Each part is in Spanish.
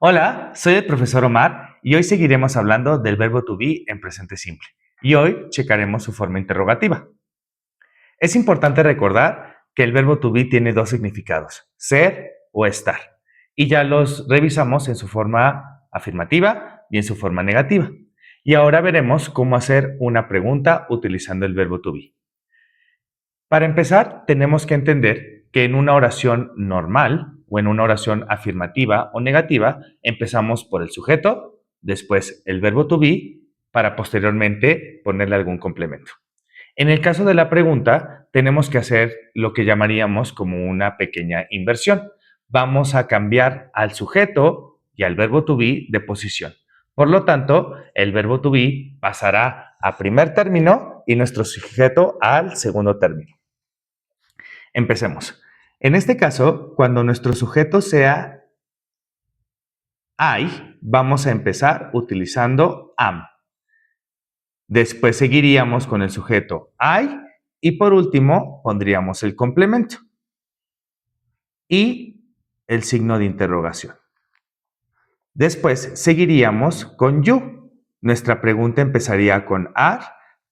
Hola, soy el profesor Omar y hoy seguiremos hablando del verbo to be en presente simple. Y hoy checaremos su forma interrogativa. Es importante recordar que el verbo to be tiene dos significados, ser o estar. Y ya los revisamos en su forma afirmativa y en su forma negativa. Y ahora veremos cómo hacer una pregunta utilizando el verbo to be. Para empezar, tenemos que entender que en una oración normal o en una oración afirmativa o negativa, empezamos por el sujeto, después el verbo to be, para posteriormente ponerle algún complemento. En el caso de la pregunta, tenemos que hacer lo que llamaríamos como una pequeña inversión. Vamos a cambiar al sujeto y al verbo to be de posición. Por lo tanto, el verbo to be pasará a primer término y nuestro sujeto al segundo término. Empecemos. En este caso, cuando nuestro sujeto sea I, vamos a empezar utilizando am. Después seguiríamos con el sujeto I y por último pondríamos el complemento y el signo de interrogación. Después seguiríamos con you. Nuestra pregunta empezaría con are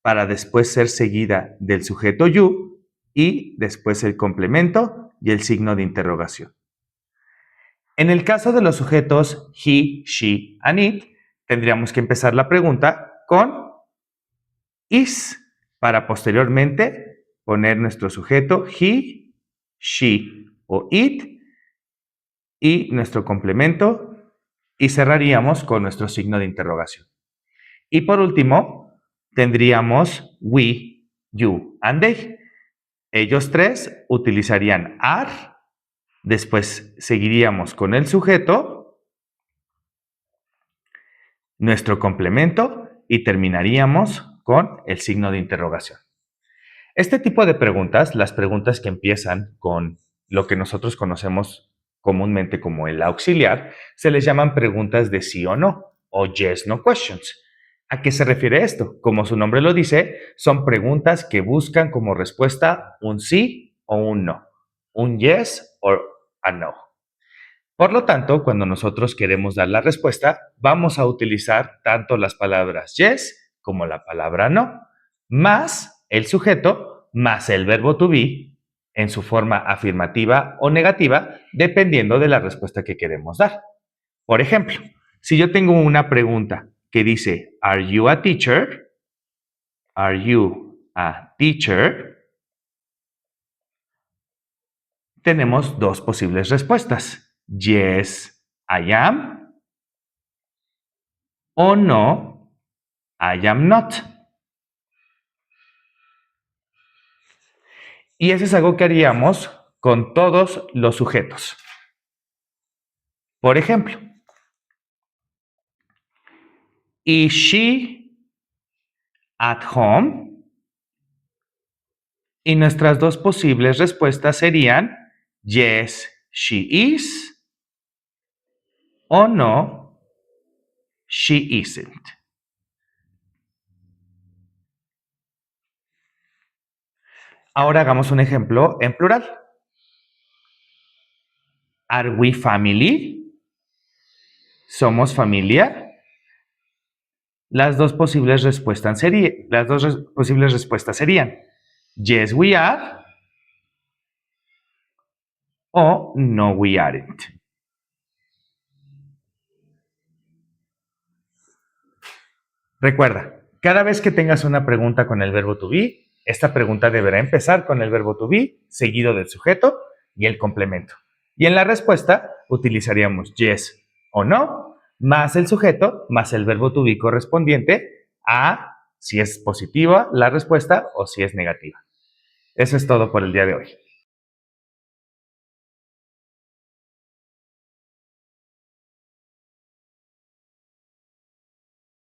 para después ser seguida del sujeto you y después el complemento y el signo de interrogación. En el caso de los sujetos he, she, and it, tendríamos que empezar la pregunta con is para posteriormente poner nuestro sujeto he, she o it y nuestro complemento y cerraríamos con nuestro signo de interrogación. Y por último, tendríamos we, you, and they. Ellos tres utilizarían are, después seguiríamos con el sujeto, nuestro complemento y terminaríamos con el signo de interrogación. Este tipo de preguntas, las preguntas que empiezan con lo que nosotros conocemos comúnmente como el auxiliar, se les llaman preguntas de sí o no, o yes, no questions. ¿A qué se refiere esto? Como su nombre lo dice, son preguntas que buscan como respuesta un sí o un no, un yes o a no. Por lo tanto, cuando nosotros queremos dar la respuesta, vamos a utilizar tanto las palabras yes como la palabra no, más el sujeto, más el verbo to be, en su forma afirmativa o negativa, dependiendo de la respuesta que queremos dar. Por ejemplo, si yo tengo una pregunta que dice, ¿Are you a teacher? ¿Are you a teacher? Tenemos dos posibles respuestas. Yes, I am. O no, I am not. Y eso es algo que haríamos con todos los sujetos. Por ejemplo, ¿Is she at home? Y nuestras dos posibles respuestas serían yes, she is, o no, she isn't. Ahora hagamos un ejemplo en plural. ¿Are we family? ¿Somos familia? Las dos posibles respuestas serían yes, we are, o no, we aren't. Recuerda, cada vez que tengas una pregunta con el verbo to be, esta pregunta deberá empezar con el verbo to be, seguido del sujeto y el complemento. Y en la respuesta utilizaríamos yes o no, más el sujeto, más el verbo to be correspondiente a si es positiva la respuesta o si es negativa. Eso es todo por el día de hoy.